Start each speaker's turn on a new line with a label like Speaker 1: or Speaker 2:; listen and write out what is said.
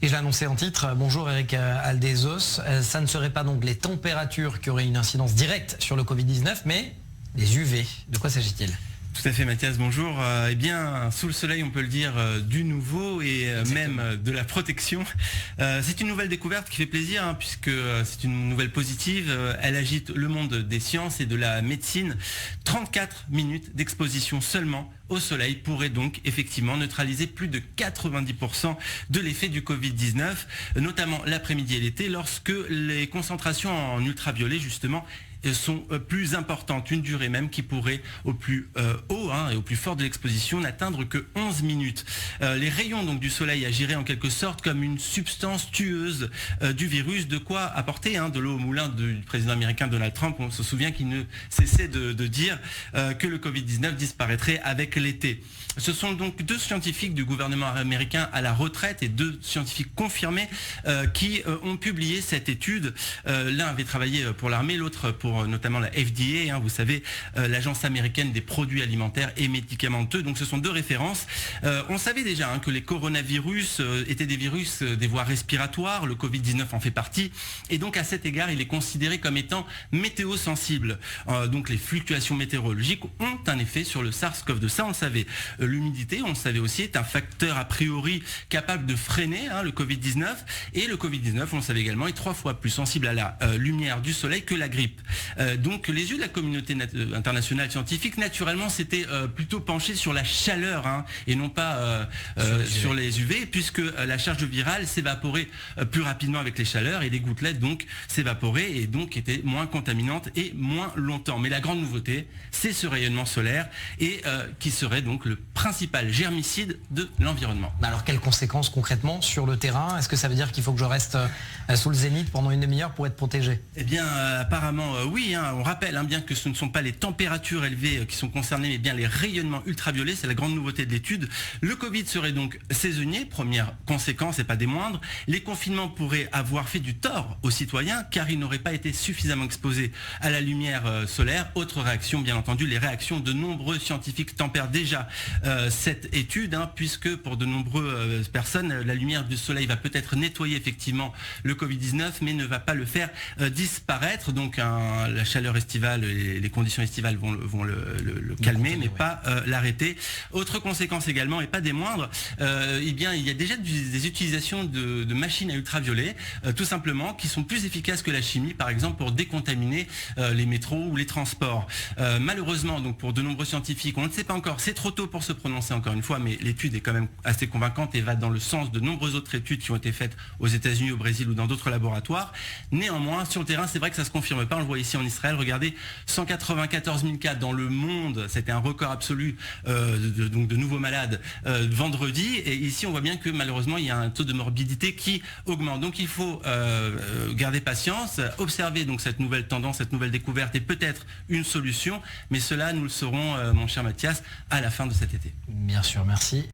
Speaker 1: Et je l'ai annoncé en titre, bonjour Eric Aldezos, ça ne serait pas donc les températures qui auraient une incidence directe sur le Covid-19, mais les UV. De quoi s'agit-il ?
Speaker 2: Tout à fait Mathias, bonjour. Eh bien, sous le soleil, on peut le dire, du nouveau et même de la protection. C'est une nouvelle découverte qui fait plaisir, puisque c'est une nouvelle positive. Elle agite le monde des sciences et de la médecine. 34 minutes d'exposition seulement au soleil pourrait donc effectivement neutraliser plus de 90% de l'effet du Covid-19, notamment l'après-midi et l'été, lorsque les concentrations en ultraviolet, justement, sont plus importantes, une durée même qui pourrait au plus haut et au plus fort de l'exposition n'atteindre que 11 minutes. Les rayons donc du soleil agiraient en quelque sorte comme une substance tueuse du virus, de quoi apporter de l'eau au moulin du président américain Donald Trump. On se souvient qu'il ne cessait de dire que le Covid-19 disparaîtrait avec l'été. Ce sont donc deux scientifiques du gouvernement américain à la retraite et deux scientifiques confirmés qui ont publié cette étude. L'un avait travaillé pour l'armée, l'autre pour notamment la FDA, vous savez, l'agence américaine des produits alimentaires et médicamenteux. Donc ce sont deux références. On savait déjà que les coronavirus étaient des virus des voies respiratoires, le Covid-19 en fait partie, et donc à cet égard, il est considéré comme étant météo-sensible. Donc les fluctuations météorologiques ont un effet sur le SARS-CoV-2, ça on le savait. L'humidité, on le savait aussi, est un facteur a priori capable de freiner le Covid-19, et le Covid-19, on le savait également, est 3 fois plus sensible à la lumière du soleil que la grippe. Donc les yeux de la communauté internationale scientifique, naturellement, s'étaient plutôt penchés sur la chaleur et non pas sur les UV, puisque la charge virale s'évaporait plus rapidement avec les chaleurs et les gouttelettes donc s'évaporaient et donc étaient moins contaminantes et moins longtemps. Mais la grande nouveauté, c'est ce rayonnement solaire et qui serait donc le principal germicide de l'environnement.
Speaker 1: Alors quelles conséquences concrètement sur le terrain ? Est-ce que ça veut dire qu'il faut que je reste sous le zénith pendant une demi-heure pour être protégé ?
Speaker 2: Eh bien apparemment oui, on rappelle bien que ce ne sont pas les températures élevées qui sont concernées, mais bien les rayonnements ultraviolets, c'est la grande nouveauté de l'étude. Le Covid serait donc saisonnier, première conséquence et pas des moindres. Les confinements pourraient avoir fait du tort aux citoyens car ils n'auraient pas été suffisamment exposés à la lumière solaire. Autre réaction, bien entendu, les réactions de nombreux scientifiques tempèrent déjà cette étude, puisque pour de nombreuses personnes, la lumière du soleil va peut-être nettoyer effectivement le Covid-19, mais ne va pas le faire disparaître. Donc la chaleur estivale et les conditions estivales vont le calmer, mais pas l'arrêter. Autre conséquence également, et pas des moindres, il y a déjà des utilisations de machines à ultraviolet, tout simplement, qui sont plus efficaces que la chimie, par exemple pour décontaminer les métros ou les transports. Malheureusement, donc pour de nombreux scientifiques, on ne sait pas encore, c'est trop tôt pour se prononcer encore une fois, mais l'étude est quand même assez convaincante et va dans le sens de nombreuses autres études qui ont été faites aux États-Unis, au Brésil ou dans d'autres laboratoires. Néanmoins, sur le terrain, c'est vrai que ça se confirme pas. On le voit ici en Israël. Regardez, 194 000 cas dans le monde. C'était un record absolu de nouveaux malades vendredi. Et ici, on voit bien que malheureusement, il y a un taux de morbidité qui augmente. Donc, il faut garder patience, observer donc cette nouvelle tendance, cette nouvelle découverte et peut-être une solution. Mais cela, nous le saurons, mon cher Mathias, à la fin de cet été.
Speaker 1: Bien sûr, merci.